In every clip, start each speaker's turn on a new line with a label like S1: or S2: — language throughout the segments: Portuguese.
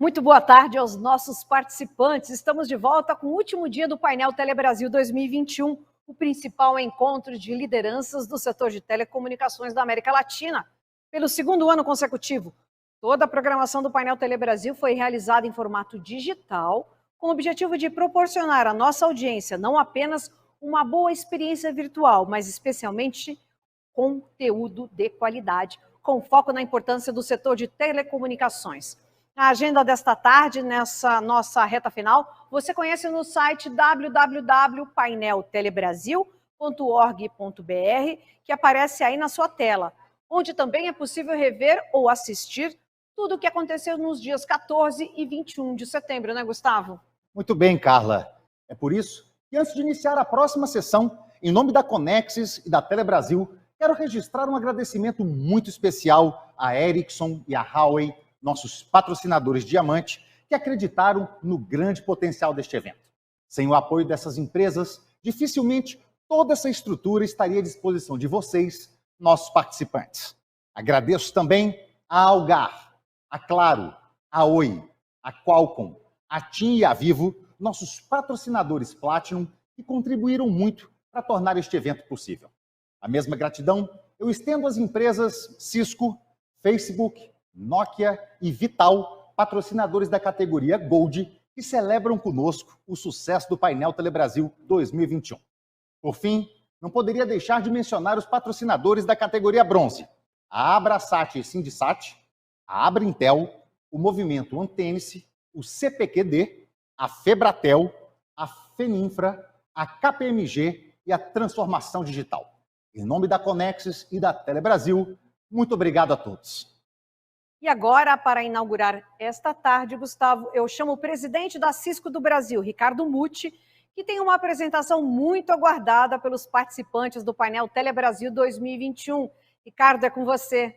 S1: Muito boa tarde aos nossos participantes. Estamos de volta com o último dia do painel Telebrasil 2021, o principal encontro de lideranças do setor de telecomunicações da América Latina. Pelo segundo ano consecutivo, toda a programação do painel Telebrasil foi realizada em formato digital, com o objetivo de proporcionar à nossa audiência não apenas uma boa experiência virtual, mas especialmente conteúdo de qualidade, com foco na importância do setor de telecomunicações. A agenda desta tarde, nessa nossa reta final, você conhece no site www.paineltelebrasil.org.br, que aparece aí na sua tela, onde também é possível rever ou assistir tudo o que aconteceu nos dias 14 e 21 de setembro, né, Gustavo?
S2: Muito bem, Carla. É por isso que, antes de iniciar a próxima sessão, em nome da Conexis e da Telebrasil, quero registrar um agradecimento muito especial à Ericsson e à Huawei, nossos patrocinadores diamante, que acreditaram no grande potencial deste evento. Sem o apoio dessas empresas, dificilmente toda essa estrutura estaria à disposição de vocês, nossos participantes. Agradeço também a Algar, a Claro, a Oi, a Qualcomm, a TIM e a Vivo, nossos patrocinadores Platinum, que contribuíram muito para tornar este evento possível. A mesma gratidão eu estendo às empresas Cisco, Facebook, Nokia e Vital, patrocinadores da categoria Gold, que celebram conosco o sucesso do painel Telebrasil 2021. Por fim, não poderia deixar de mencionar os patrocinadores da categoria Bronze, a Abrasat e Sindisat, a Abrintel, o Movimento Antênice, o CPQD, a Febratel, a Feninfra, a KPMG e a Transformação Digital. Em nome da Conexis e da Telebrasil, muito obrigado a todos.
S1: E agora, para inaugurar esta tarde, Gustavo, eu chamo o presidente da Cisco do Brasil, Ricardo Muti, que tem uma apresentação muito aguardada pelos participantes do painel Telebrasil 2021. Ricardo, é com você.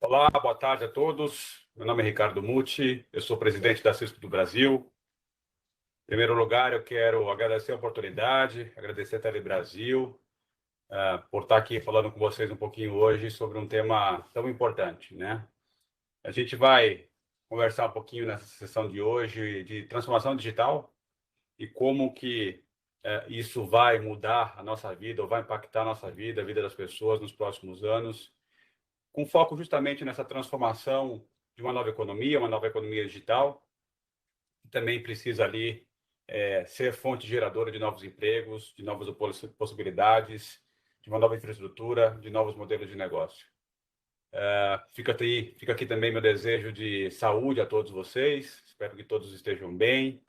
S3: Olá, boa tarde a todos. Meu nome é Ricardo Muti, eu sou presidente da Cisco do Brasil. Em primeiro lugar, eu quero agradecer a oportunidade, agradecer a Telebrasil, por estar aqui falando com vocês um pouquinho hoje sobre um tema tão importante, né? A gente vai conversar um pouquinho nessa sessão de hoje de transformação digital e como que isso vai mudar a nossa vida, ou vai impactar a nossa vida, a vida das pessoas nos próximos anos, com foco justamente nessa transformação de uma nova economia digital, que também precisa ali ser fonte geradora de novos empregos, de novas possibilidades, de uma nova infraestrutura, de novos modelos de negócio. Fica aqui também meu desejo de saúde a todos vocês, espero que todos estejam bem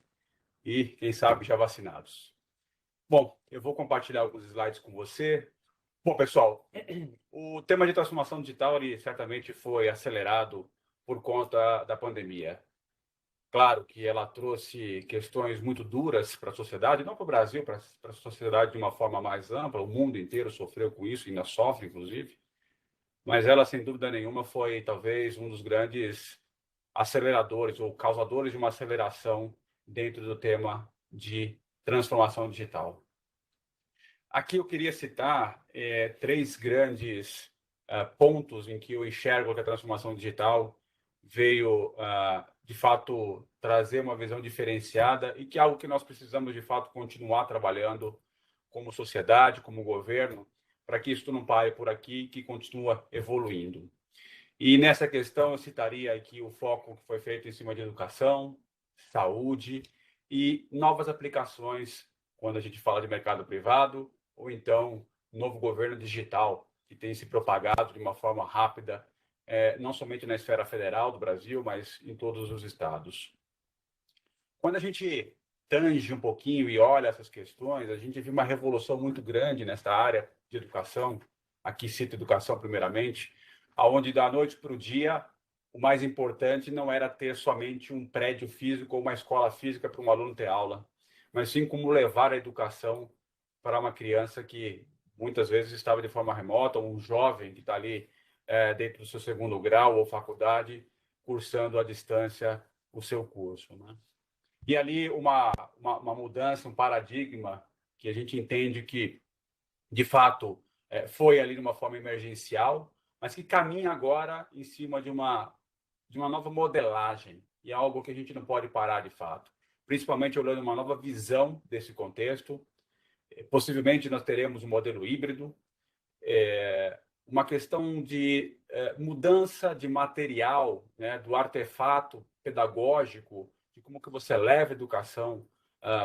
S3: e, quem sabe, já vacinados. Bom, eu vou compartilhar alguns slides com você. Bom, pessoal, o tema de transformação digital ele certamente foi acelerado por conta da pandemia. Claro que ela trouxe questões muito duras para a sociedade, não para o Brasil, para a sociedade de uma forma mais ampla, o mundo inteiro sofreu com isso, ainda sofre, inclusive, mas ela, sem dúvida nenhuma, foi talvez um dos grandes aceleradores ou causadores de uma aceleração dentro do tema de transformação digital. Aqui eu queria citar três grandes pontos em que eu enxergo que a transformação digital veio, de fato, trazer uma visão diferenciada e que é algo que nós precisamos, de fato, continuar trabalhando como sociedade, como governo, para que isso não pare por aqui, que continua evoluindo. E nessa questão eu citaria aqui o foco que foi feito em cima de educação, saúde e novas aplicações, quando a gente fala de mercado privado, ou então novo governo digital, que tem se propagado de uma forma rápida, não somente na esfera federal do Brasil, mas em todos os estados. Quando a gente tange um pouquinho e olha essas questões, a gente viu uma revolução muito grande nessa área de educação, aqui cito educação primeiramente, onde da noite para o dia, o mais importante não era ter somente um prédio físico ou uma escola física para um aluno ter aula, mas sim como levar a educação para uma criança que muitas vezes estava de forma remota, ou um jovem que está ali dentro do seu segundo grau ou faculdade, cursando à distância o seu curso, né? E ali uma mudança, um paradigma que a gente entende que, de fato, foi ali de uma forma emergencial, mas que caminha agora em cima de uma de uma nova modelagem, e é algo que a gente não pode parar de fato, principalmente olhando uma nova visão desse contexto. Possivelmente nós teremos um modelo híbrido, uma questão de mudança de material, né, do artefato pedagógico, de como que você leva a educação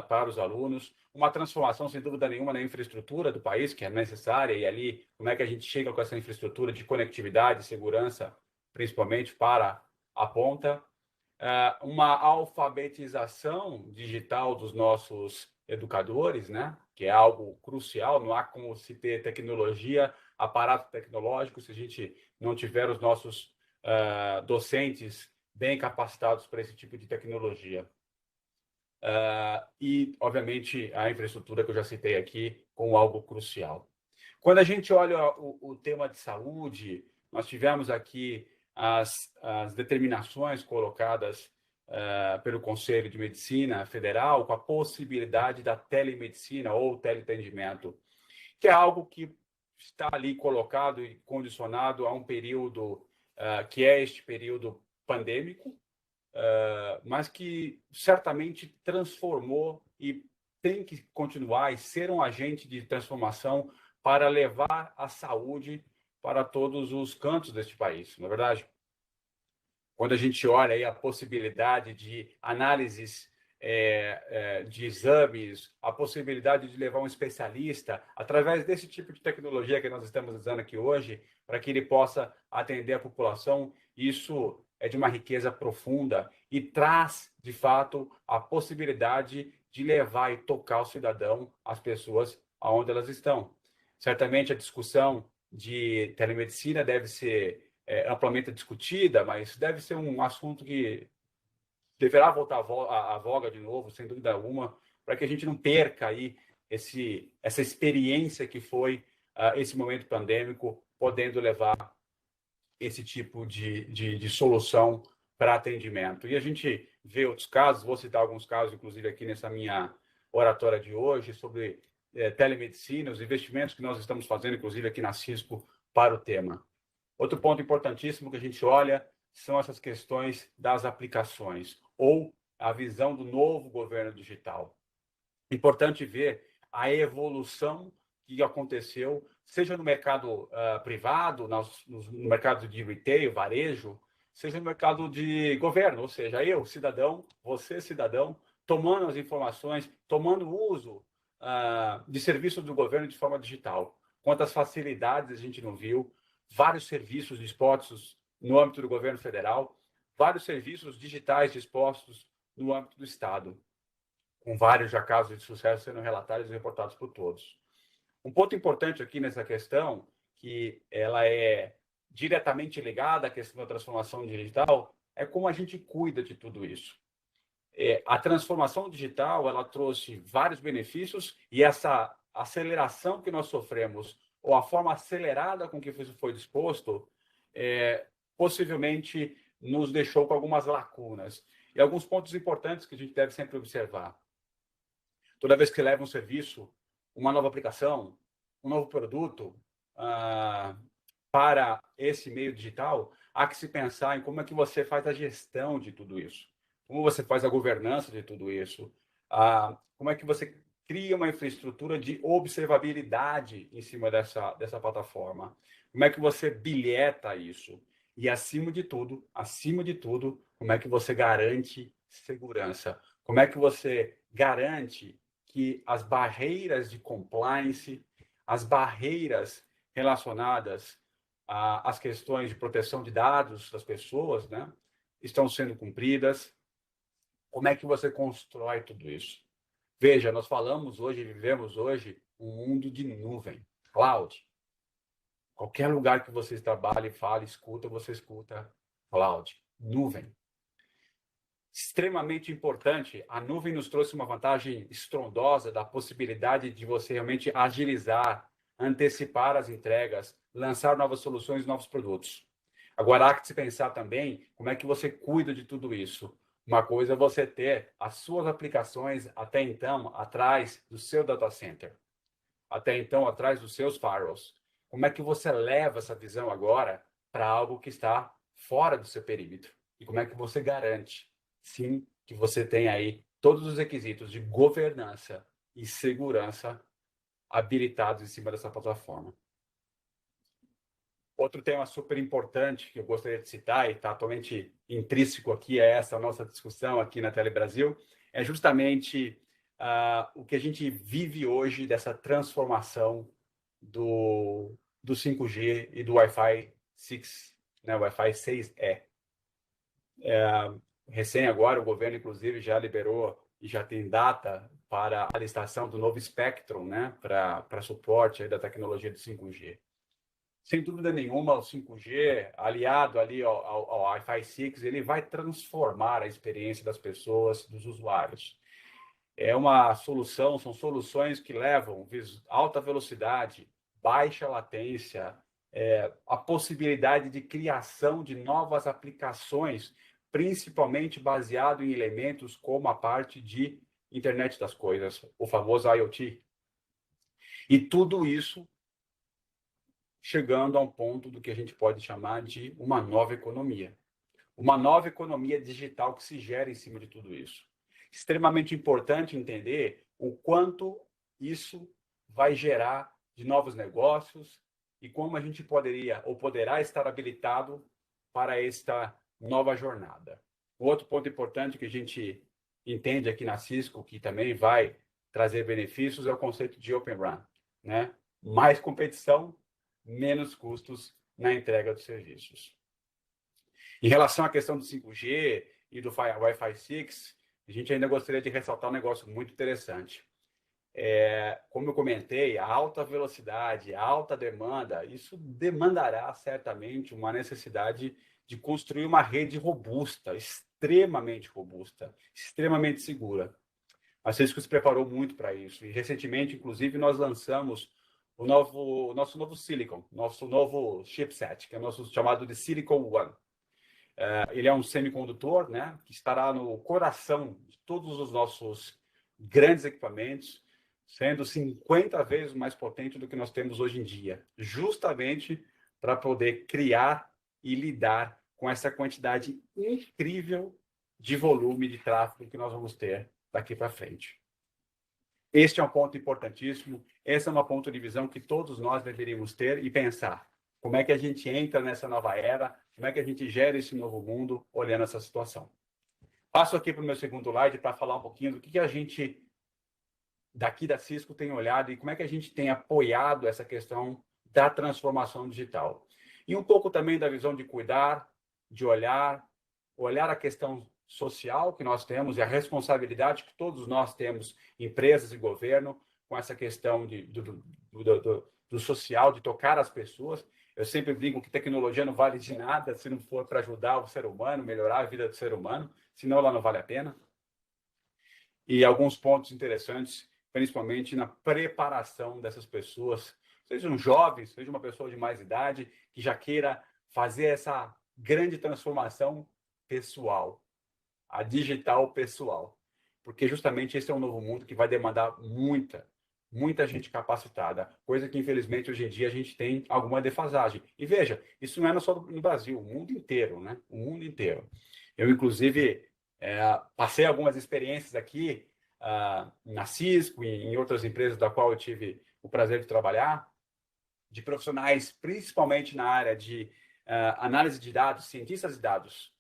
S3: para os alunos, uma transformação, sem dúvida nenhuma, na infraestrutura do país, que é necessária, e ali, como é que a gente chega com essa infraestrutura de conectividade e segurança, principalmente para a ponta, uma alfabetização digital dos nossos educadores, né? Que é algo crucial. Não há como se ter tecnologia, aparato tecnológico, se a gente não tiver os nossos docentes bem capacitados para esse tipo de tecnologia. E, obviamente, a infraestrutura que eu já citei aqui como algo crucial. Quando a gente olha o tema de saúde, nós tivemos aqui as determinações colocadas pelo Conselho de Medicina Federal com a possibilidade da telemedicina ou teleatendimento, que é algo que está ali colocado e condicionado a um período que é este período pandêmico, mas que certamente transformou e tem que continuar e ser um agente de transformação para levar a saúde para todos os cantos deste país, não é verdade? Quando a gente olha aí a possibilidade de análises de exames, a possibilidade de levar um especialista através desse tipo de tecnologia que nós estamos usando aqui hoje, para que ele possa atender a população, isso é de uma riqueza profunda e traz, de fato, a possibilidade de levar e tocar o cidadão, as pessoas, aonde elas estão. Certamente a discussão de telemedicina deve ser amplamente discutida, mas deve ser um assunto que deverá voltar à voga de novo, sem dúvida alguma, para que a gente não perca aí essa experiência que foi esse momento pandêmico, podendo levar esse tipo de solução para atendimento. E a gente vê outros casos, vou citar alguns casos, inclusive aqui nessa minha oratória de hoje, sobre telemedicina, os investimentos que nós estamos fazendo, inclusive aqui na Cisco, para o tema. Outro ponto importantíssimo que a gente olha são essas questões das aplicações ou a visão do novo governo digital. Importante ver a evolução que aconteceu, seja no mercado privado, no mercado de retail, varejo, seja no mercado de governo, ou seja, eu, cidadão, você, cidadão, tomando as informações, tomando uso de serviços do governo de forma digital. Quantas facilidades a gente não viu, vários serviços dispostos no âmbito do governo federal, vários serviços digitais dispostos no âmbito do Estado, com vários já casos de sucesso sendo relatados e reportados por todos. Um ponto importante aqui nessa questão, que ela é diretamente ligada à questão da transformação digital, é como a gente cuida de tudo isso. A transformação digital, ela trouxe vários benefícios e essa aceleração que nós sofremos, ou a forma acelerada com que isso foi disposto, possivelmente nos deixou com algumas lacunas. E alguns pontos importantes que a gente deve sempre observar. Toda vez que leva um serviço, uma nova aplicação, um novo produto para esse meio digital, há que se pensar em como é que você faz a gestão de tudo isso. Como você faz a governança de tudo isso. Como é que você cria uma infraestrutura de observabilidade em cima dessa plataforma. Como é que você bilheta isso? E, acima de tudo, como é que você garante segurança? Como é que você garante que as barreiras de compliance, as barreiras relacionadas às questões de proteção de dados das pessoas, né, estão sendo cumpridas? Como é que você constrói tudo isso? Veja, nós vivemos hoje um mundo de nuvem, cloud. Qualquer lugar que você trabalhe, fale, escuta, você escuta cloud, nuvem. Extremamente importante, a nuvem nos trouxe uma vantagem estrondosa da possibilidade de você realmente agilizar, antecipar as entregas, lançar novas soluções, novos produtos. Agora, há que se pensar também como é que você cuida de tudo isso. Uma coisa é você ter as suas aplicações até então atrás do seu data center, até então atrás dos seus firewalls. Como é que você leva essa visão agora para algo que está fora do seu perímetro? E como é que você garante, sim, que você tem aí todos os requisitos de governança e segurança habilitados em cima dessa plataforma. Outro tema super importante que eu gostaria de citar, e está atualmente intrínseco aqui a essa nossa discussão aqui na Tele Brasil, é justamente o que a gente vive hoje dessa transformação do 5G e do Wi-Fi 6, né, Wi-Fi 6E. Recém agora, o governo, inclusive, já liberou e já tem data para a licitação do novo Spectrum, né, para suporte aí da tecnologia do 5G. Sem dúvida nenhuma, o 5G, aliado ali ao Wi-Fi 6, ele vai transformar a experiência das pessoas, dos usuários. É uma solução, são soluções que levam alta velocidade, baixa latência, a possibilidade de criação de novas aplicações, principalmente baseado em elementos como a parte de internet das coisas, o famoso IoT. E tudo isso chegando a um ponto do que a gente pode chamar de uma nova economia. Uma nova economia digital que se gera em cima de tudo isso. Extremamente importante entender o quanto isso vai gerar de novos negócios e como a gente poderia ou poderá estar habilitado para esta nova jornada. Outro ponto importante que a gente entende aqui na Cisco, que também vai trazer benefícios, é o conceito de Open RAN, né? Mais competição, menos custos na entrega dos serviços. Em relação à questão do 5G e do Wi-Fi 6, a gente ainda gostaria de ressaltar um negócio muito interessante. Como eu comentei, a alta velocidade, a alta demanda, isso demandará certamente uma necessidade de construir uma rede robusta, extremamente segura. A Cisco se preparou muito para isso e recentemente, inclusive, nós lançamos o nosso novo Silicon, nosso novo chipset, que é o nosso chamado de Silicon One. Ele é um semicondutor, né, que estará no coração de todos os nossos grandes equipamentos, sendo 50 vezes mais potente do que nós temos hoje em dia, justamente para poder criar e lidar com essa quantidade incrível de volume de tráfego que nós vamos ter daqui para frente. Este é um ponto importantíssimo, esse é um ponto de visão que todos nós deveríamos ter e pensar. Como é que a gente entra nessa nova era, como é que a gente gera esse novo mundo olhando essa situação. Passo aqui para o meu segundo slide para falar um pouquinho do que a gente, daqui da Cisco, tem olhado e como é que a gente tem apoiado essa questão da transformação digital. E um pouco também da visão de cuidar, de olhar a questão social que nós temos e a responsabilidade que todos nós temos, empresas e governo, com essa questão do social, de tocar as pessoas. Eu sempre brinco que tecnologia não vale de nada se não for para ajudar o ser humano, melhorar a vida do ser humano, senão ela não vale a pena. E alguns pontos interessantes, principalmente na preparação dessas pessoas, sejam jovens, seja uma pessoa de mais idade, que já queira fazer essa grande transformação pessoal, a digital pessoal, porque justamente esse é um novo mundo que vai demandar muita gente capacitada, coisa que infelizmente hoje em dia a gente tem alguma defasagem. E veja, isso não é só no Brasil, o mundo inteiro, né? O mundo inteiro. Eu inclusive passei algumas experiências aqui na Cisco e em outras empresas da qual eu tive o prazer de trabalhar, de profissionais, principalmente na área de análise de dados, cientistas de dados,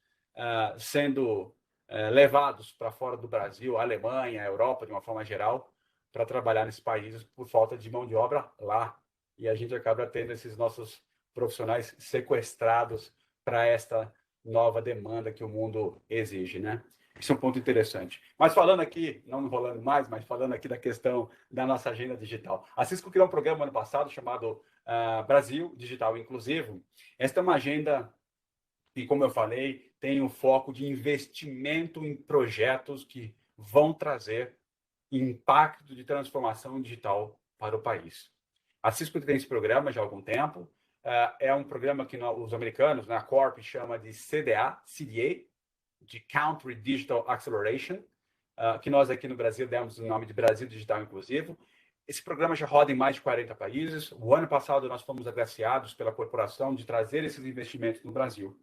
S3: sendo levados para fora do Brasil, a Alemanha, a Europa, de uma forma geral, para trabalhar nesses países por falta de mão de obra lá. E a gente acaba tendo esses nossos profissionais sequestrados para esta nova demanda que o mundo exige, né? Isso é um ponto interessante. Mas falando aqui, não enrolando mais, mas falando aqui da questão da nossa agenda digital. A Cisco criou um programa ano passado chamado Brasil Digital Inclusivo. Esta é uma agenda que, como eu falei, tem um foco de investimento em projetos que vão trazer impacto de transformação digital para o país. A Cisco tem esse programa já há algum tempo. É um programa que os americanos, na Corp, chama de CDA, de Country Digital Acceleration, que nós aqui no Brasil demos o nome de Brasil Digital Inclusivo. Esse programa já roda em mais de 40 países. O ano passado nós fomos agraciados pela corporação de trazer esses investimentos no Brasil.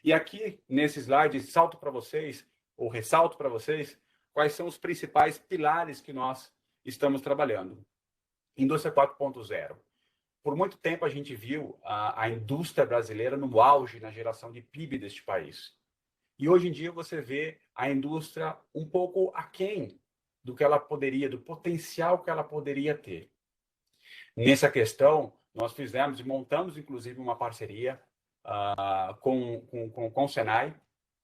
S3: E aqui, nesse slide, salto para vocês, ou ressalto para vocês, quais são os principais pilares que nós estamos trabalhando. Indústria 4.0. Por muito tempo a gente viu a indústria brasileira no auge na geração de PIB deste país. E hoje em dia você vê a indústria um pouco aquém do que ela poderia, do potencial que ela poderia ter. Nessa questão, nós fizemos e montamos, inclusive, uma parceria com o Senai,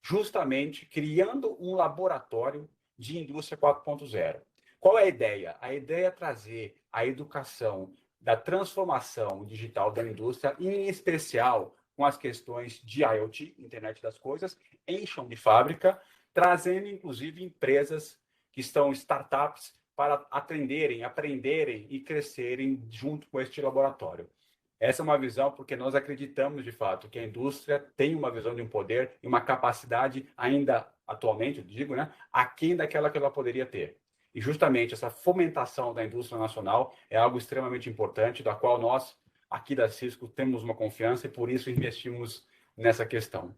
S3: justamente criando um laboratório de indústria 4.0. Qual é a ideia? A ideia é trazer a educação da transformação digital da indústria, em especial com as questões de IoT, Internet das Coisas, em chão de fábrica, trazendo, inclusive, empresas que estão startups para atenderem, aprenderem e crescerem junto com este laboratório. Essa é uma visão porque nós acreditamos, de fato, que a indústria tem uma visão de um poder e uma capacidade ainda, atualmente, eu digo, né, aquém daquela que ela poderia ter. E justamente essa fomentação da indústria nacional é algo extremamente importante, da qual nós, aqui da Cisco, temos uma confiança e por isso investimos nessa questão.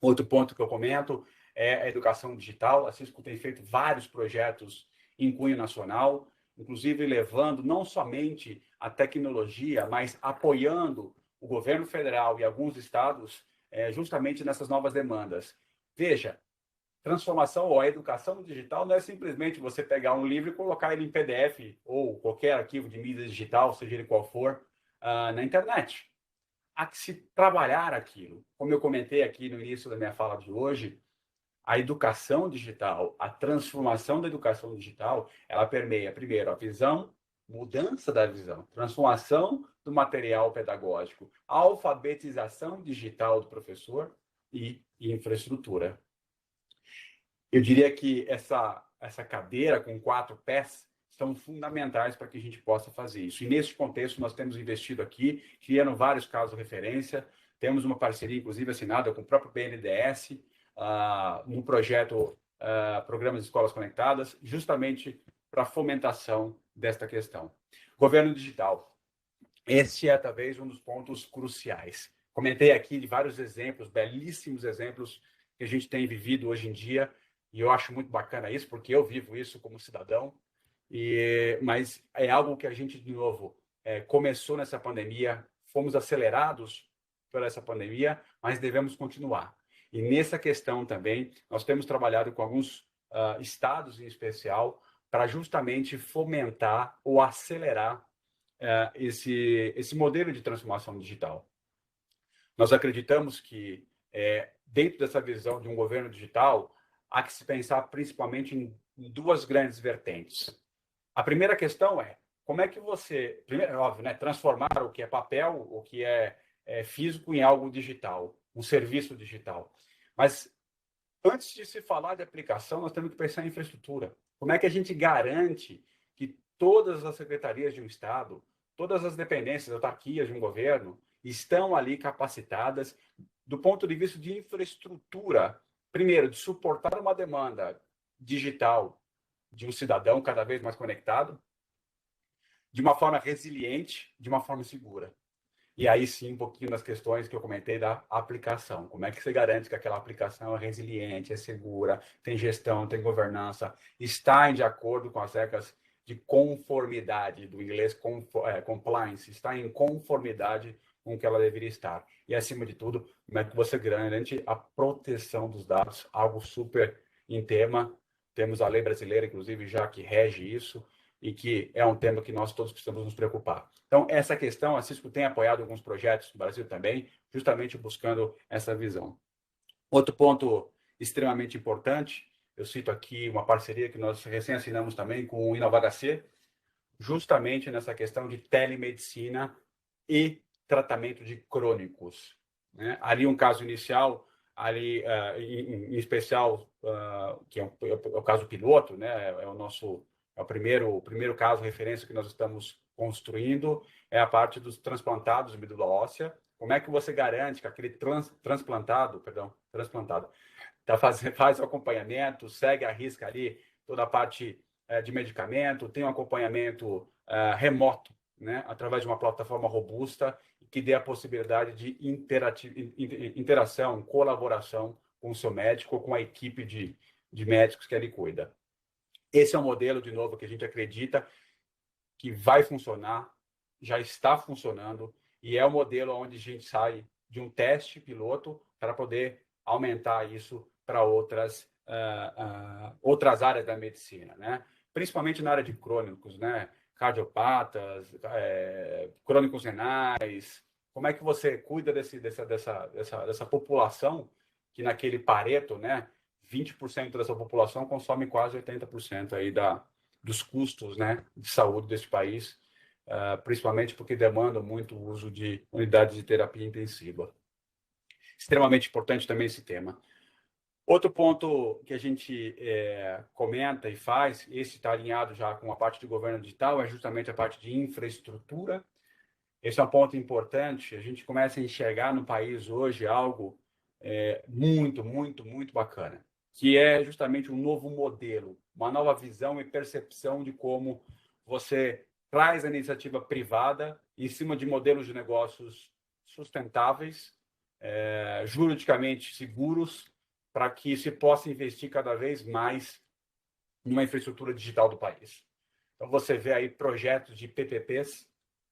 S3: Outro ponto que eu comento é a educação digital. A Cisco tem feito vários projetos em cunho nacional, inclusive levando não somente a tecnologia, mas apoiando o governo federal e alguns estados justamente nessas novas demandas. Veja, transformação ou a educação digital não é simplesmente você pegar um livro e colocar ele em PDF ou qualquer arquivo de mídia digital, seja ele qual for, na internet. Há que se trabalhar aquilo. Como eu comentei aqui no início da minha fala de hoje, a educação digital, a transformação da educação digital, ela permeia, primeiro, a visão, mudança da visão, transformação do material pedagógico, alfabetização digital do professor e infraestrutura. Eu diria que essa cadeira com 4 pés são fundamentais para que a gente possa fazer isso. E nesse contexto, nós temos investido aqui, criando vários casos de referência, temos uma parceria, inclusive, assinada com o próprio BNDES, no projeto Programas de Escolas Conectadas, justamente para a fomentação desta questão. Governo digital. Esse é, talvez, um dos pontos cruciais. Comentei aqui de vários exemplos, belíssimos exemplos que a gente tem vivido hoje em dia, e eu acho muito bacana isso, porque eu vivo isso como cidadão, mas é algo que a gente, de novo, começou nessa pandemia, fomos acelerados por essa pandemia, mas devemos continuar. E nessa questão também, nós temos trabalhado com alguns estados em especial para justamente fomentar ou acelerar esse modelo de transformação digital. Nós acreditamos que, dentro dessa visão de um governo digital, há que se pensar principalmente em 2 grandes vertentes. A primeira questão é, como é que você, primeiro, é óbvio, né, transformar o que é papel, o que é físico em algo digital, um serviço digital. Mas, antes de se falar de aplicação, nós temos que pensar em infraestrutura. Como é que a gente garante que todas as secretarias de um Estado, todas as dependências, autarquias de um governo, estão ali capacitadas do ponto de vista de infraestrutura, primeiro, de suportar uma demanda digital de um cidadão cada vez mais conectado, de uma forma resiliente, de uma forma segura. E aí sim, um pouquinho das questões que eu comentei da aplicação. Como é que você garante que aquela aplicação é resiliente, é segura, tem gestão, tem governança, está de acordo com as regras de conformidade, do inglês compliance, está em conformidade com o que ela deveria estar. E, acima de tudo, como é que você garante a proteção dos dados, algo super em tema. Temos a lei brasileira, inclusive, já que rege isso, e que é um tema que nós todos precisamos nos preocupar. Então, essa questão, a Cisco tem apoiado alguns projetos no Brasil também, justamente buscando essa visão. Outro ponto extremamente importante, eu cito aqui uma parceria que nós recém-assinamos também com o InovaHC, justamente nessa questão de telemedicina e tratamento de crônicos. Né? Ali um caso inicial, ali em especial, que é o caso piloto, né? É o primeiro caso referência que nós estamos construindo, é a parte dos transplantados de medula óssea. Como é que você garante que aquele transplantado faz o acompanhamento, segue a risca ali toda a parte de medicamento, tem um acompanhamento remoto, né, através de uma plataforma robusta que dê a possibilidade de interação, colaboração com o seu médico ou com a equipe de médicos que ele cuida. Esse é um modelo, de novo, que a gente acredita que vai funcionar, já está funcionando, e é o modelo onde a gente sai de um teste piloto para poder aumentar isso para outras áreas da medicina, né? Principalmente na área de crônicos, né? Cardiopatas, crônicos renais. Como é que você cuida dessa população que naquele Pareto, né? 20% dessa população consome quase 80% aí dos custos, né, de saúde desse país, principalmente porque demandam muito o uso de unidades de terapia intensiva. Extremamente importante também esse tema. Outro ponto que a gente comenta e faz, esse está alinhado já com a parte de governo digital, é justamente a parte de infraestrutura. Esse é um ponto importante. A gente começa a enxergar no país hoje algo muito, muito, muito bacana, que é justamente um novo modelo, uma nova visão e percepção de como você traz a iniciativa privada em cima de modelos de negócios sustentáveis, juridicamente seguros, para que se possa investir cada vez mais numa infraestrutura digital do país. Então, você vê aí projetos de PPPs,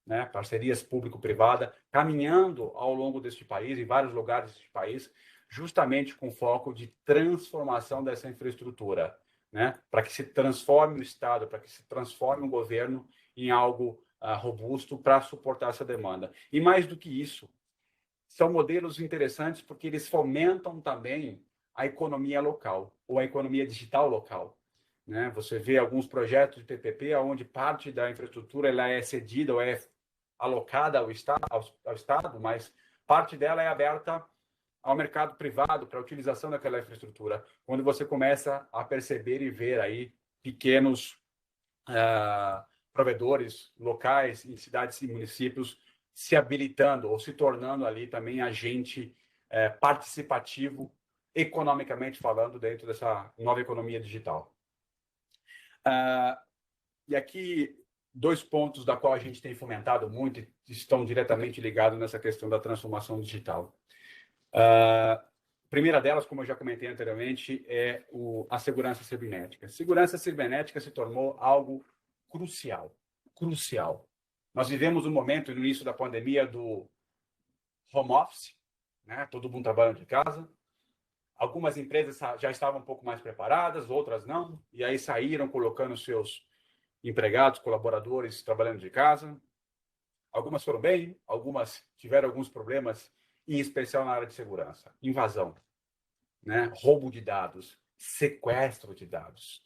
S3: né, parcerias público-privada, caminhando ao longo deste país, em vários lugares deste país, justamente com foco de transformação dessa infraestrutura, né, para que se transforme o Estado, para que se transforme o governo em algo robusto para suportar essa demanda. E mais do que isso, são modelos interessantes porque eles fomentam também a economia local, ou a economia digital local, né? Você vê alguns projetos de PPP onde parte da infraestrutura ela é cedida ou é alocada ao Estado, mas parte dela é aberta ao mercado privado para a utilização daquela infraestrutura. Quando você começa a perceber e ver aí pequenos provedores locais em cidades e municípios se habilitando ou se tornando ali também agente participativo, economicamente falando, dentro dessa nova economia digital. E aqui, 2 pontos da qual a gente tem fomentado muito e estão diretamente ligados nessa questão da transformação digital. A primeira delas, como eu já comentei anteriormente, é a segurança cibernética. Segurança cibernética se tornou algo crucial. Nós vivemos um momento, no início da pandemia, do home office, né? Todo mundo trabalhando de casa. Algumas empresas já estavam um pouco mais preparadas, outras não, e aí saíram colocando seus empregados, colaboradores trabalhando de casa. Algumas foram bem, algumas tiveram alguns problemas, em especial na área de segurança. Invasão, né? Roubo de dados, sequestro de dados,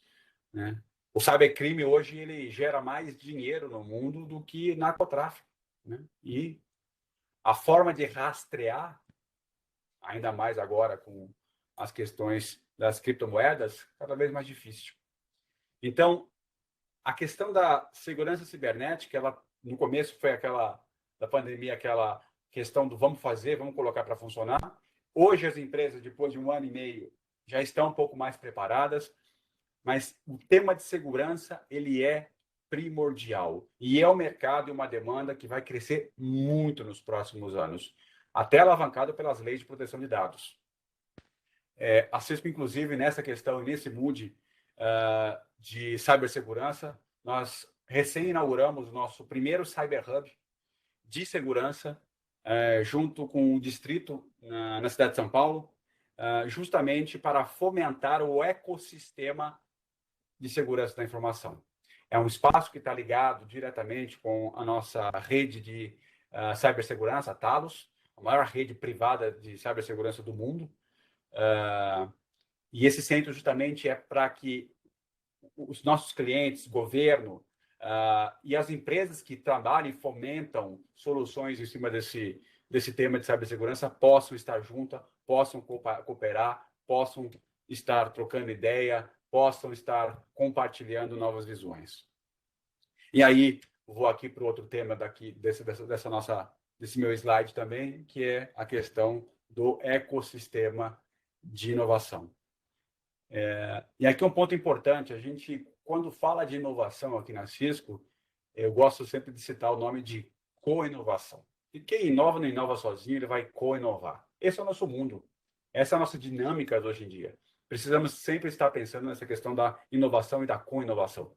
S3: né? O cybercrime hoje ele gera mais dinheiro no mundo do que narcotráfico, né? E a forma de rastrear, ainda mais agora com as questões das criptomoedas, cada vez mais difícil. Então, a questão da segurança cibernética, ela no começo foi da pandemia, aquela questão do vamos fazer, vamos colocar para funcionar. Hoje as empresas, depois de 1 ano e meio, já estão um pouco mais preparadas, mas o tema de segurança, ele é primordial. E é um mercado e uma demanda que vai crescer muito nos próximos anos, até alavancado pelas leis de proteção de dados. A CISP, inclusive, nessa questão, nesse mood de cibersegurança, nós recém-inauguramos o nosso primeiro Cyber Hub de segurança, junto com o distrito na cidade de São Paulo, justamente para fomentar o ecossistema de segurança da informação. É um espaço que está ligado diretamente com a nossa rede de cibersegurança, a Talos, a maior rede privada de cibersegurança do mundo. E esse centro justamente é para que os nossos clientes, governo e as empresas que trabalham e fomentam soluções em cima desse tema de cibersegurança possam estar juntas, possam cooperar, possam estar trocando ideia, possam estar compartilhando novas visões. E aí, vou aqui para o outro tema desse meu slide também, que é a questão do ecossistema de inovação. E aqui um ponto importante, a gente, quando fala de inovação aqui na Cisco, eu gosto sempre de citar o nome de co-inovação. E quem inova não inova sozinho, ele vai co-inovar. Esse é o nosso mundo. Essa é a nossa dinâmica de hoje em dia. Precisamos sempre estar pensando nessa questão da inovação e da co-inovação.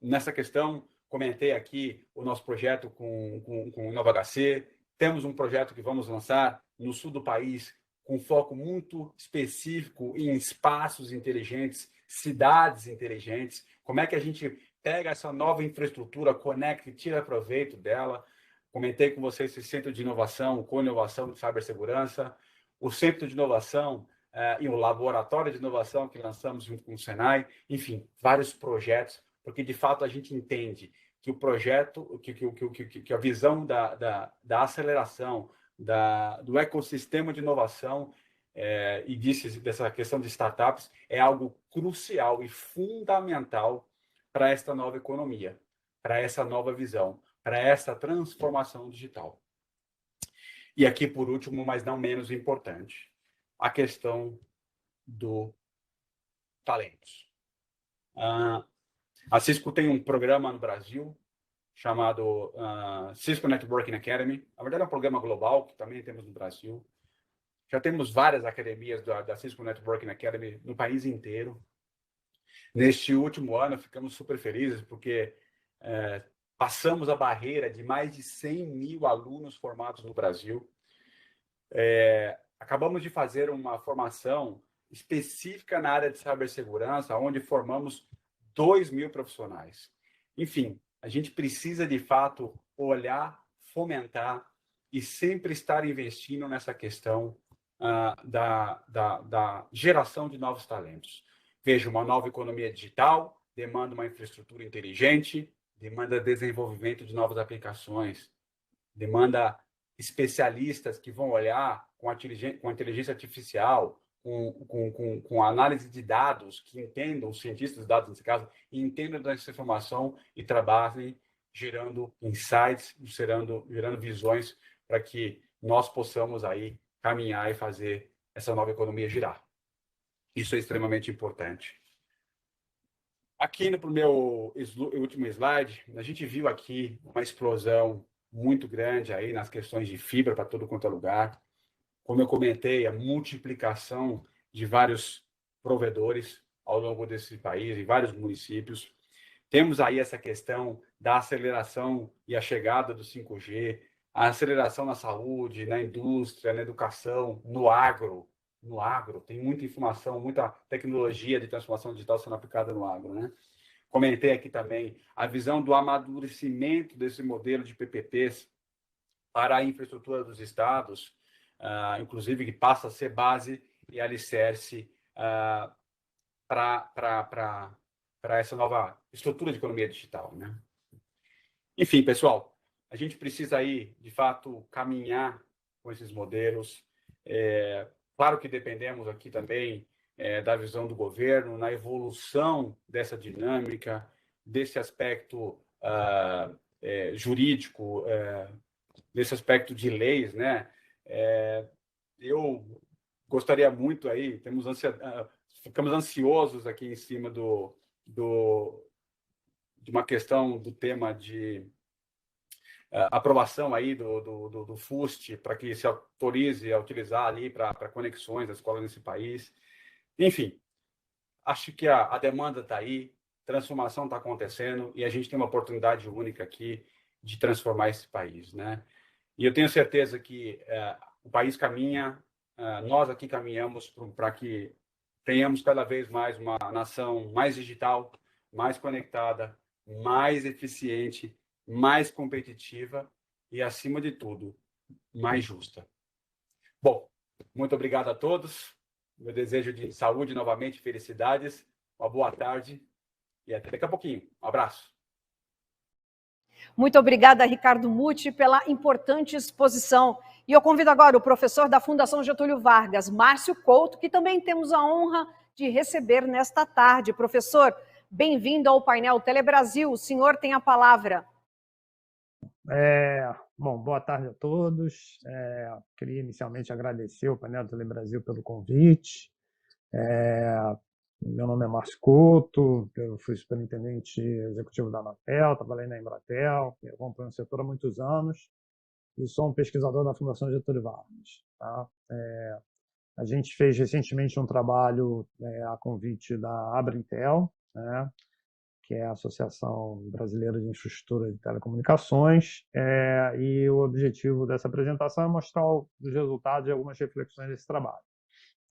S3: Nessa questão, comentei aqui o nosso projeto com o Nova HC. Temos um projeto que vamos lançar no sul do país, com foco muito específico em espaços inteligentes, cidades inteligentes. Como é que a gente pega essa nova infraestrutura, conecta e tira proveito dela? Comentei com vocês esse centro de inovação, co-inovação de cibersegurança, o centro de inovação e o laboratório de inovação que lançamos junto com o Senai, enfim, vários projetos, porque de fato a gente entende que o projeto, que a visão da aceleração, do ecossistema de inovação e dessa questão de startups é algo crucial e fundamental para esta nova economia, para essa nova visão, para essa transformação digital. E aqui, por último, mas não menos importante, a questão do talentos. A Cisco tem um programa no Brasil chamado Cisco Networking Academy. Na verdade, é um programa global que também temos no Brasil. Já temos várias academias da Cisco Networking Academy no país inteiro. Neste último ano, ficamos super felizes porque passamos a barreira de mais de 100 mil alunos formados no Brasil. Acabamos de fazer uma formação específica na área de cibersegurança, onde formamos 2.000 profissionais. Enfim, a gente precisa, de fato, olhar, fomentar e sempre estar investindo nessa questão da geração de novos talentos. Veja, uma nova economia digital demanda uma infraestrutura inteligente, demanda desenvolvimento de novas aplicações, demanda especialistas que vão olhar com a inteligência artificial, com análise de dados, que entendam, os cientistas de dados, nesse caso, entendam dessa informação e trabalhem gerando insights, gerando visões para que nós possamos aí caminhar e fazer essa nova economia girar. Isso é extremamente importante. Aqui no meu último slide, a gente viu aqui uma explosão muito grande aí nas questões de fibra para todo quanto é lugar. Como eu comentei, a multiplicação de vários provedores ao longo desse país, em vários municípios. Temos aí essa questão da aceleração e a chegada do 5G, a aceleração na saúde, na indústria, na educação, no agro. No agro, tem muita informação, muita tecnologia de transformação digital sendo aplicada no agro, né? Comentei aqui também a visão do amadurecimento desse modelo de PPPs para a infraestrutura dos estados, inclusive que passa a ser base e alicerce para essa nova estrutura de economia digital, né? Enfim, pessoal, a gente precisa aí, de fato, caminhar com esses modelos. Claro que dependemos aqui também da visão do governo, na evolução dessa dinâmica, desse aspecto jurídico, desse aspecto de leis, né? Eu gostaria muito aí, ficamos ansiosos aqui em cima de uma questão do tema de aprovação aí do FUST, para que se autorize a utilizar ali para conexões da escola nesse país. Enfim, acho que a demanda está aí, transformação está acontecendo e a gente tem uma oportunidade única aqui de transformar esse país, né? E eu tenho certeza que o país caminha, nós aqui caminhamos para que tenhamos cada vez mais uma nação mais digital, mais conectada, mais eficiente, mais competitiva e, acima de tudo, mais justa. Bom, muito obrigado a todos. Meu desejo de saúde novamente, felicidades, uma boa tarde e até daqui a pouquinho. Um abraço.
S1: Muito obrigada, Ricardo Muti, pela importante exposição. E eu convido agora o professor da Fundação Getúlio Vargas, Márcio Couto, que também temos a honra de receber nesta tarde. Professor, bem-vindo ao painel Telebrasil. O senhor tem a palavra.
S4: Bom, boa tarde a todos. Queria inicialmente agradecer ao painel Telebrasil pelo convite. Meu nome é Márcio Couto, eu fui superintendente executivo da Anatel, trabalhei na Embratel, eu acompanho o setor há muitos anos e sou um pesquisador da Fundação Getúlio Vargas. Tá? A gente fez recentemente um trabalho a convite da Abrintel, né, que é a Associação Brasileira de Infraestrutura de Telecomunicações, e o objetivo dessa apresentação é mostrar os resultados e algumas reflexões desse trabalho.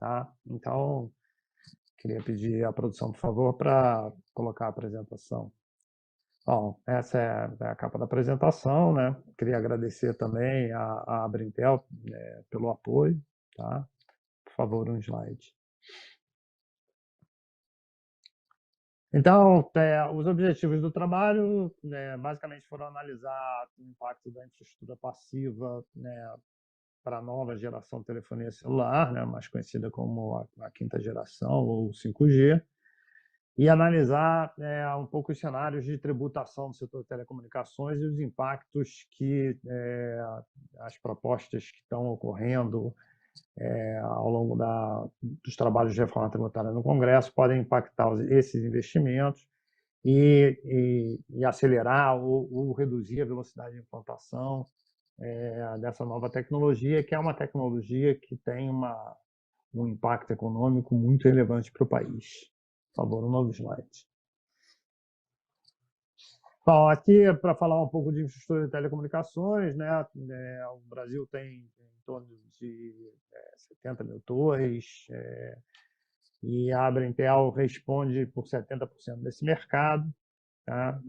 S4: Tá? Então, queria pedir à produção, por favor, para colocar a apresentação. Bom, essa é a capa da apresentação, né? Queria agradecer também a Abrintel pelo apoio, tá? Por favor, um slide. Então, os objetivos do trabalho, basicamente foram analisar o impacto da infraestrutura passiva, né, para a nova geração de telefonia celular, né, mais conhecida como a quinta geração ou 5G, e analisar um pouco os cenários de tributação do setor de telecomunicações e os impactos que as propostas que estão ocorrendo ao longo dos trabalhos de reforma tributária no Congresso podem impactar esses investimentos e acelerar ou reduzir a velocidade de implantação dessa nova tecnologia, que é uma tecnologia que tem um impacto econômico muito relevante para o país. Por favor, um novo slide. Bom, aqui é para falar um pouco de infraestrutura de telecomunicações, né? O Brasil tem em torno de 70 mil torres, e a Abrintel responde por 70% desse mercado, tá?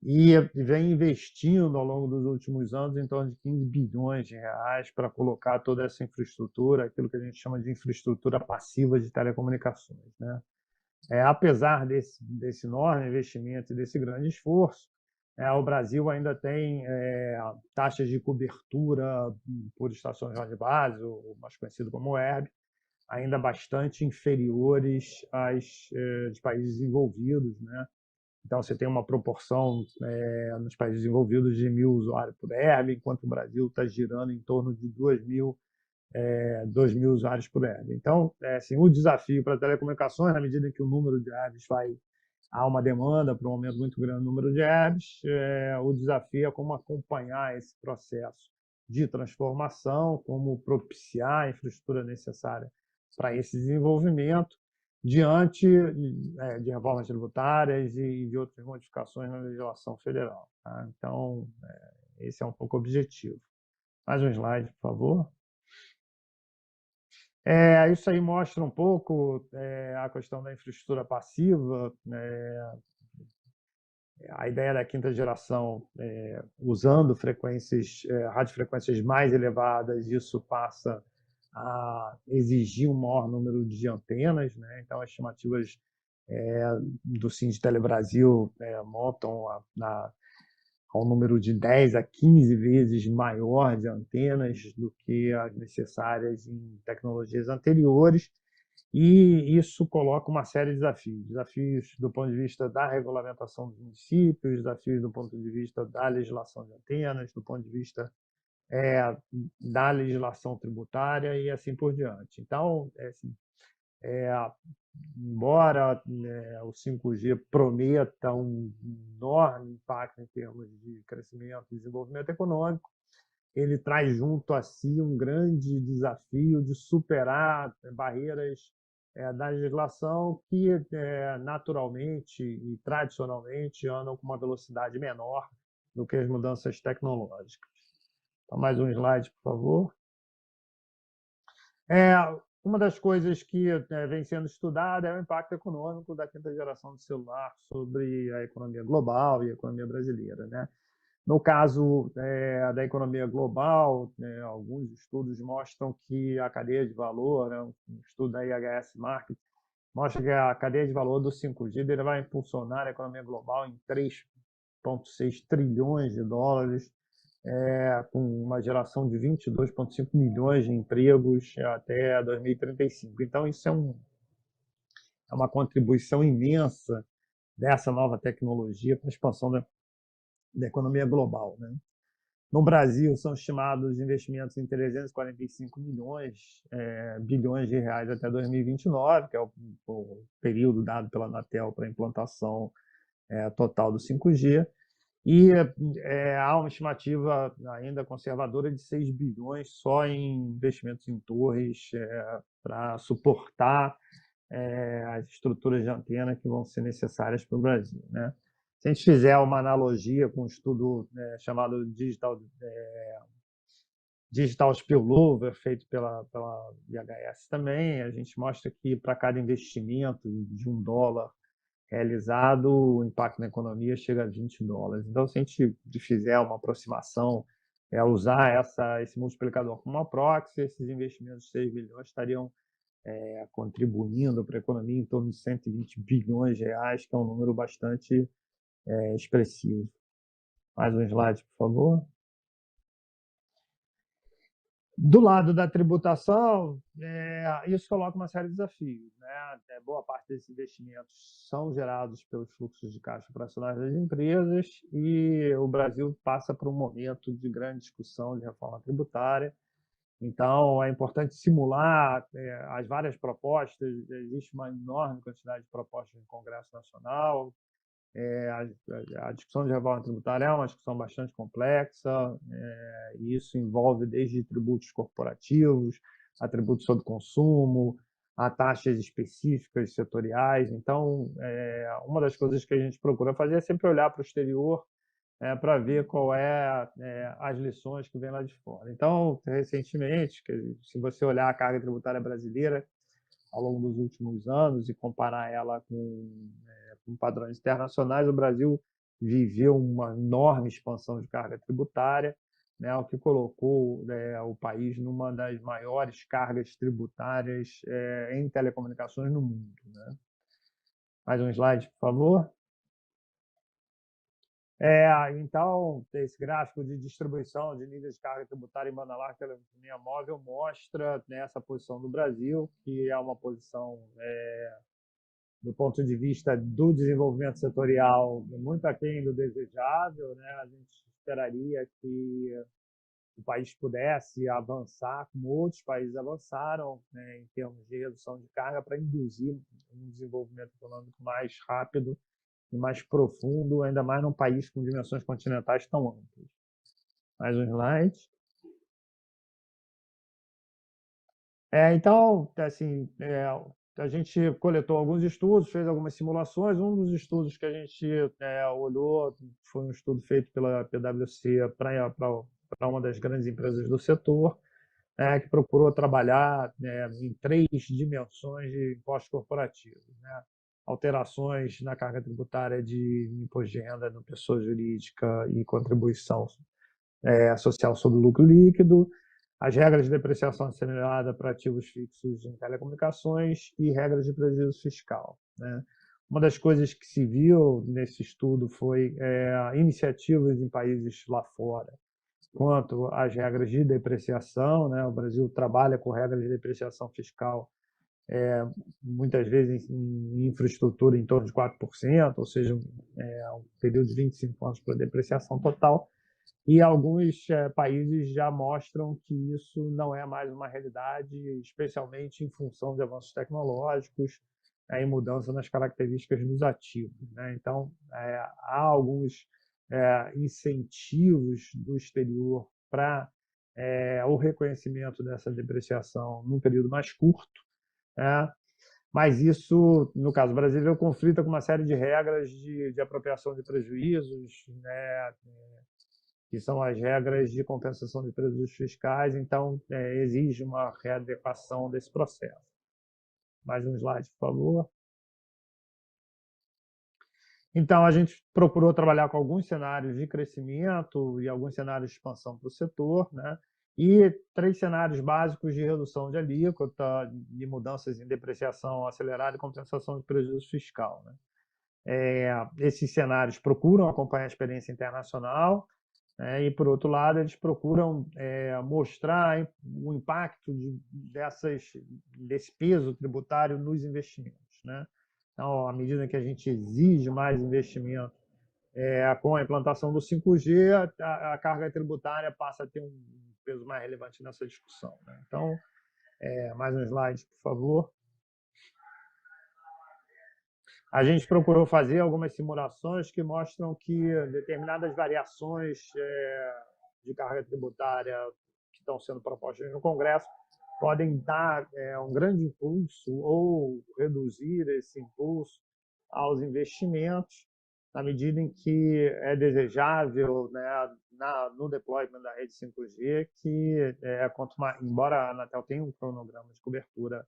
S4: E vem investindo ao longo dos últimos anos em torno de 15 bilhões de reais para colocar toda essa infraestrutura, aquilo que a gente chama de infraestrutura passiva de telecomunicações, né? Apesar desse enorme investimento e desse grande esforço, o Brasil ainda tem taxas de cobertura por estações de base, ou mais conhecido como ERB, ainda bastante inferiores às de países desenvolvidos, né? Então, você tem uma proporção nos países desenvolvidos de 1.000 usuários por ERB, enquanto o Brasil está girando em torno de 2.000 usuários por ERB. Então, assim, o desafio para telecomunicações, na medida em que o número de ERBs há uma demanda para um aumento muito grande no número de ERBs, o desafio é como acompanhar esse processo de transformação, como propiciar a infraestrutura necessária para esse desenvolvimento, diante de reformas tributárias e de outras modificações na legislação federal. Tá? Então, esse é um pouco o objetivo. Mais um slide, por favor. Isso aí mostra um pouco a questão da infraestrutura passiva, a ideia da quinta geração usando radiofrequências mais elevadas, isso passa a exigir um maior número de antenas, né? Então, as estimativas do Sindtele Brasil montam ao número de 10 a 15 vezes maior de antenas do que as necessárias em tecnologias anteriores, e isso coloca uma série de desafios. Desafios do ponto de vista da regulamentação dos municípios, desafios do ponto de vista da legislação de antenas, do ponto de vista da legislação tributária e assim por diante. Então, embora o 5G prometa um enorme impacto em termos de crescimento e desenvolvimento econômico, ele traz junto a si um grande desafio de superar barreiras da legislação que naturalmente e tradicionalmente andam com uma velocidade menor do que as mudanças tecnológicas. Então, mais um slide, por favor. Uma das coisas que vem sendo estudada é o impacto econômico da quinta geração de celular sobre a economia global e a economia brasileira, né? No caso da economia global, alguns estudos mostram que a cadeia de valor, um estudo da IHS Markit, mostra que a cadeia de valor do 5G vai impulsionar a economia global em 3,6 trilhões de dólares, com uma geração de 22,5 milhões de empregos até 2035. Então, isso é uma contribuição imensa dessa nova tecnologia para a expansão da economia global, né? No Brasil, são estimados investimentos em 345 bilhões de reais até 2029, que é o período dado pela Anatel para a implantação total do 5G. E há uma estimativa ainda conservadora de 6 bilhões só em investimentos em torres para suportar as estruturas de antena que vão ser necessárias para o Brasil, né? Se a gente fizer uma analogia com um estudo chamado Digital Spillover, feito pela IHS também, a gente mostra que para cada investimento de $1 realizado, o impacto na economia chega a $20. Então, se a gente fizer uma aproximação, usar esse multiplicador como uma proxy, esses investimentos de 6 bilhões estariam contribuindo para a economia em torno de 120 bilhões de reais, que é um número bastante expressivo. Mais um slide, por favor. Do lado da tributação, isso coloca uma série de desafios, né? Boa parte desses investimentos são gerados pelos fluxos de caixa operacionais das empresas e o Brasil passa por um momento de grande discussão de reforma tributária. Então, é importante simular as várias propostas. Existe uma enorme quantidade de propostas no Congresso Nacional. A discussão de reforma tributária é uma discussão bastante complexa, e isso envolve desde tributos corporativos, a tributos sobre consumo, a taxas específicas setoriais. Então, uma das coisas que a gente procura fazer é sempre olhar para o exterior para ver qual as lições que vêm lá de fora. Então, recentemente, se você olhar a carga tributária brasileira ao longo dos últimos anos e comparar ela com padrões internacionais, o Brasil viveu uma enorme expansão de carga tributária, né, o que colocou o país numa das maiores cargas tributárias em telecomunicações no mundo, né? Mais um slide, por favor. Então, esse gráfico de distribuição de níveis de carga tributária em banda larga e telefonia móvel mostra essa posição do Brasil, que é uma posição, do ponto de vista do desenvolvimento setorial, muito aquém do desejável, né? A gente esperaria que o país pudesse avançar como outros países avançaram, né, em termos de redução de carga, para induzir um desenvolvimento econômico mais rápido e mais profundo, ainda mais num país com dimensões continentais tão amplas. Mais um slide. Então, assim, a gente coletou alguns estudos, fez algumas simulações. Um dos estudos que a gente olhou foi um estudo feito pela PwC para uma das grandes empresas do setor, que procurou trabalhar em 3 dimensões de impostos corporativos, né? Alterações na carga tributária de imposto de renda da pessoa jurídica e contribuição social sobre o lucro líquido, as regras de depreciação acelerada para ativos fixos em telecomunicações e regras de prejuízo fiscal, né? Uma das coisas que se viu nesse estudo foi iniciativas em países lá fora quanto às regras de depreciação, né? O Brasil trabalha com regras de depreciação fiscal muitas vezes em infraestrutura em torno de 4%, ou seja, um período de 25 anos para depreciação total. E alguns países já mostram que isso não é mais uma realidade, especialmente em função de avanços tecnológicos e mudança nas características dos ativos, né? Então, há alguns incentivos do exterior para o reconhecimento dessa depreciação num período mais curto, né? Mas isso, no caso brasileiro, conflita com uma série de regras de apropriação de prejuízos, né, que são as regras de compensação de prejuízos fiscais, então exige uma readequação desse processo. Mais um slide, por favor. Então, a gente procurou trabalhar com alguns cenários de crescimento e alguns cenários de expansão para o setor, né? E 3 cenários básicos de redução de alíquota, de mudanças em depreciação acelerada e compensação de prejuízo fiscal, né? Esses cenários procuram acompanhar a experiência internacional, e, por outro lado, eles procuram mostrar o impacto desse peso tributário nos investimentos, né? Então, à medida que a gente exige mais investimento com a implantação do 5G, a carga tributária passa a ter um peso mais relevante nessa discussão, né? Então, mais um slide, por favor. A gente procurou fazer algumas simulações que mostram que determinadas variações de carga tributária que estão sendo propostas no Congresso podem dar um grande impulso ou reduzir esse impulso aos investimentos, na medida em que é desejável, né, no deployment da rede 5G, que embora a Anatel tenha um cronograma de cobertura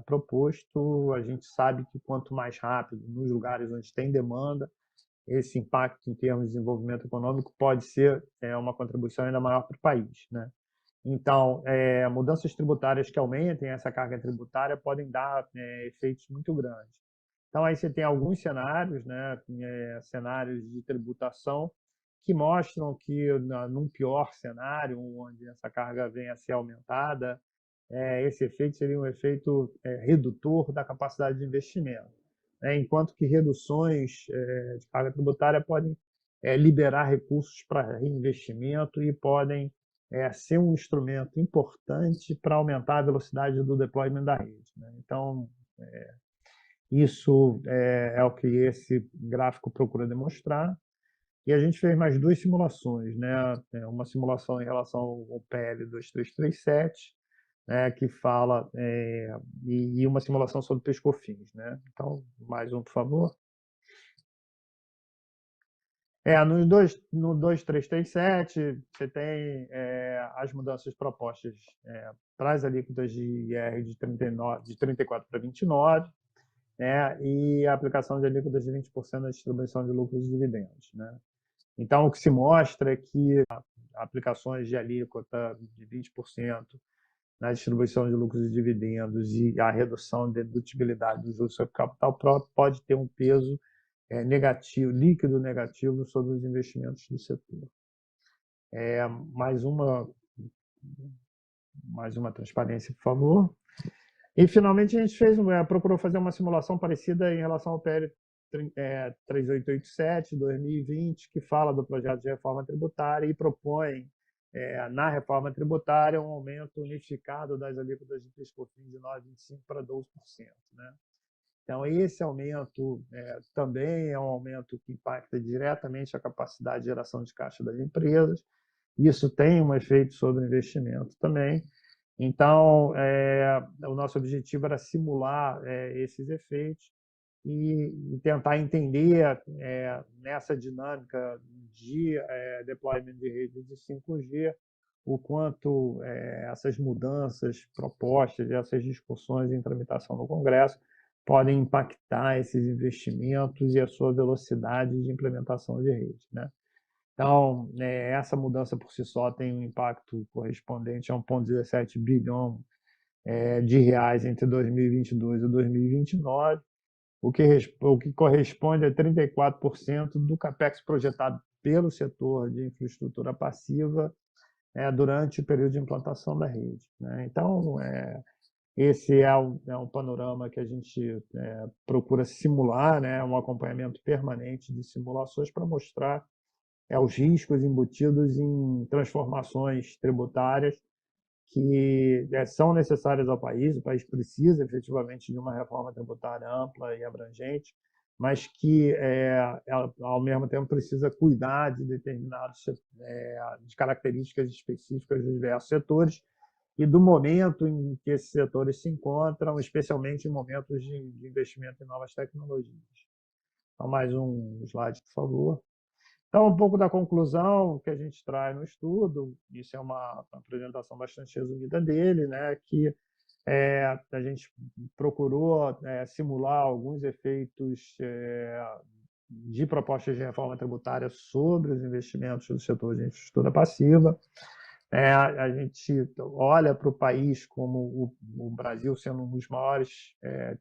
S4: proposto, a gente sabe que quanto mais rápido, nos lugares onde tem demanda, esse impacto em termos de desenvolvimento econômico pode ser uma contribuição ainda maior para o país, né? Então, mudanças tributárias que aumentem essa carga tributária podem dar efeitos muito grandes. Então, aí você tem alguns cenários, né, cenários de tributação, que mostram que, num pior cenário, onde essa carga venha a ser aumentada, esse efeito seria um efeito redutor da capacidade de investimento, né? Enquanto que reduções de carga tributária podem liberar recursos para reinvestimento e podem ser um instrumento importante para aumentar a velocidade do deployment da rede, né? Então, isso é o que esse gráfico procura demonstrar. E a gente fez mais duas simulações, né? Uma simulação em relação ao PL 2337, que fala, e uma simulação sobre PIS/COFINS, né? Então, mais um, por favor. No 2337, você tem as mudanças propostas para as alíquotas de IR de 34 para 29, né? E a aplicação de alíquotas de 20% na distribuição de lucros e dividendos, né? Então, o que se mostra é que aplicações de alíquota de 20% na distribuição de lucros e dividendos e a redução da dedutibilidade dos juros sobre capital próprio pode ter um peso negativo, líquido negativo sobre os investimentos do setor. Mais uma transparência, por favor. E, finalmente, a gente procurou fazer uma simulação parecida em relação ao PL 3887, 2020, que fala do projeto de reforma tributária e propõe, na reforma tributária, um aumento unificado das alíquotas de PIS/COFINS de 9,25% para 12%, né? Então, esse aumento também é um aumento que impacta diretamente a capacidade de geração de caixa das empresas. Isso tem um efeito sobre o investimento também. Então, o nosso objetivo era simular esses efeitos e tentar entender, nessa dinâmica de deployment de rede de 5G, o quanto essas mudanças propostas, essas discussões em tramitação no Congresso podem impactar esses investimentos e a sua velocidade de implementação de rede, né? Então, essa mudança por si só tem um impacto correspondente a 1,17 bilhão de reais entre 2022 e 2029, o que corresponde a 34% do capex projetado pelo setor de infraestrutura passiva durante o período de implantação da rede, né? Então, esse é um panorama que a gente procura simular, né? Um acompanhamento permanente de simulações para mostrar os riscos embutidos em transformações tributárias que são necessárias ao país. O país precisa efetivamente de uma reforma tributária ampla e abrangente, mas que, ao mesmo tempo, precisa cuidar de determinadas de características específicas dos diversos setores e do momento em que esses setores se encontram, especialmente em momentos de investimento em novas tecnologias. Então, mais um slide, por favor. Então, um pouco da conclusão que a gente traz no estudo, isso é uma apresentação bastante resumida dele, né, que a gente procurou simular alguns efeitos de propostas de reforma tributária sobre os investimentos do setor de infraestrutura passiva. A gente olha para o país como o Brasil sendo um dos maiores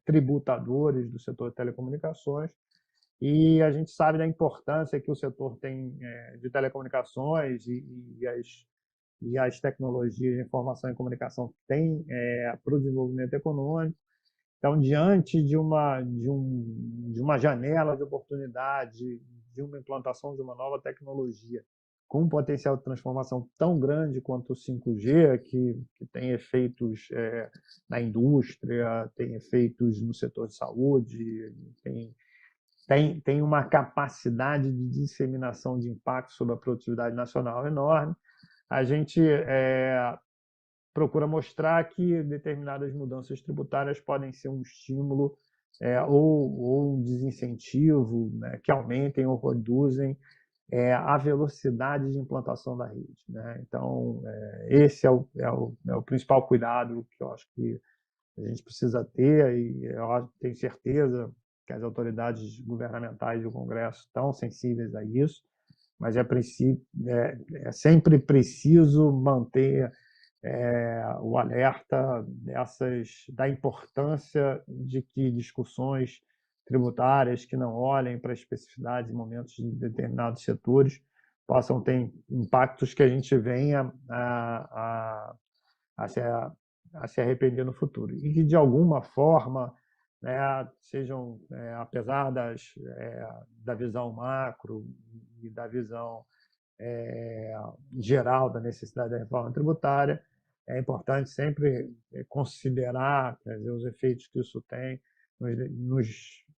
S4: tributadores do setor de telecomunicações, e a gente sabe da importância que o setor tem de telecomunicações e as tecnologias de informação e comunicação têm para o desenvolvimento econômico. Então, diante de uma janela de oportunidade de uma implantação de uma nova tecnologia com um potencial de transformação tão grande quanto o 5G, que tem efeitos na indústria, tem efeitos no setor de saúde, tem uma capacidade de disseminação de impacto sobre a produtividade nacional enorme. A gente procura mostrar que determinadas mudanças tributárias podem ser um estímulo ou um desincentivo, né, que aumentem ou reduzem a velocidade de implantação da rede, né? Então, esse é o principal cuidado que eu acho que a gente precisa ter, e eu tenho certeza que as autoridades governamentais e o Congresso estão sensíveis a isso, mas é sempre preciso manter o alerta da importância de que discussões tributárias que não olhem para especificidades em momentos de determinados setores possam ter impactos que a gente venha a se arrepender no futuro. E que, de alguma forma, né, sejam, apesar da visão macro e da visão geral da necessidade da reforma tributária, é importante sempre considerar, quer dizer, os efeitos que isso tem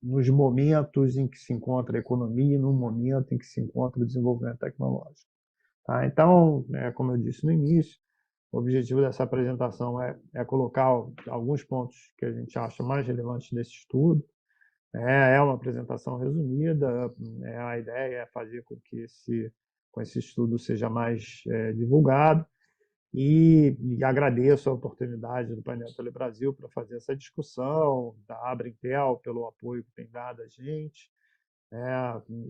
S4: nos momentos em que se encontra a economia e no momento em que se encontra o desenvolvimento tecnológico. Tá? Então, como eu disse no início, o objetivo dessa apresentação é colocar alguns pontos que a gente acha mais relevantes desse estudo. É uma apresentação resumida, a ideia é fazer com que esse estudo seja mais divulgado, e agradeço a oportunidade do Painel Telebrasil para fazer essa discussão, da Abrintel pelo apoio que tem dado a gente,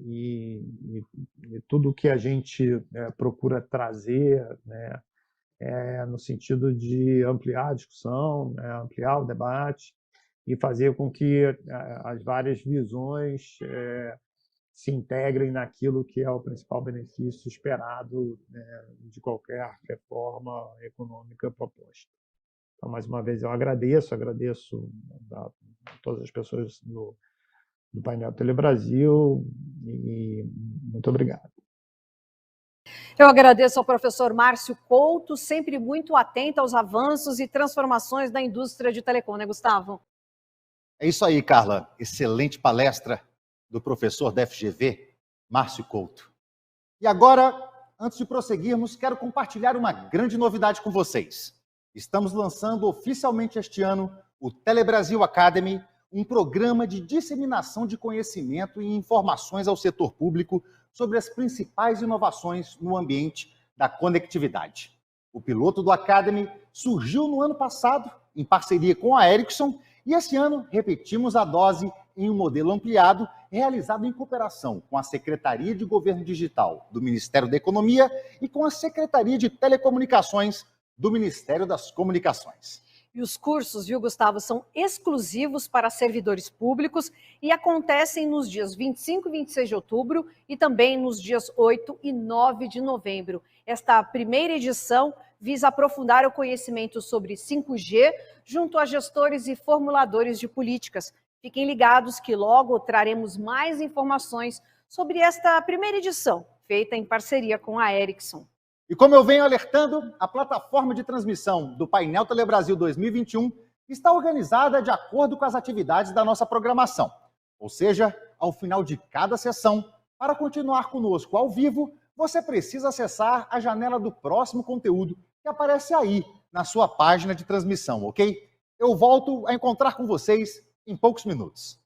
S4: e tudo que a gente procura trazer, né, no sentido de ampliar a discussão, ampliar o debate e fazer com que as várias visões se integrem naquilo que é o principal benefício esperado, né, de qualquer reforma econômica proposta. Então, mais uma vez, eu agradeço a todas as pessoas do Painel Telebrasil e muito obrigado.
S1: Eu agradeço ao professor Márcio Couto, sempre muito atento aos avanços e transformações da indústria de telecom, né, Gustavo?
S2: É isso aí, Carla. Excelente palestra do professor da FGV, Márcio Couto. E agora, antes de prosseguirmos, quero compartilhar uma grande novidade com vocês. Estamos lançando oficialmente este ano o Telebrasil Academy, um programa de disseminação de conhecimento e informações ao setor público sobre as principais inovações no ambiente da conectividade. O piloto do Academy surgiu no ano passado, em parceria com a Ericsson, e esse ano repetimos a dose em um modelo ampliado, realizado em cooperação com a Secretaria de Governo Digital do Ministério da Economia e com a Secretaria de Telecomunicações do Ministério das Comunicações.
S1: E os cursos, viu, Gustavo, são exclusivos para servidores públicos e acontecem nos dias 25 e 26 de outubro e também nos dias 8 e 9 de novembro. Esta primeira edição visa aprofundar o conhecimento sobre 5G junto a gestores e formuladores de políticas. Fiquem ligados que logo traremos mais informações sobre esta primeira edição, feita em parceria com a Ericsson.
S2: E como eu venho alertando, a plataforma de transmissão do Painel Telebrasil 2021 está organizada de acordo com as atividades da nossa programação. Ou seja, ao final de cada sessão, para continuar conosco ao vivo, você precisa acessar a janela do próximo conteúdo que aparece aí na sua página de transmissão, ok? Eu volto a encontrar com vocês em poucos minutos.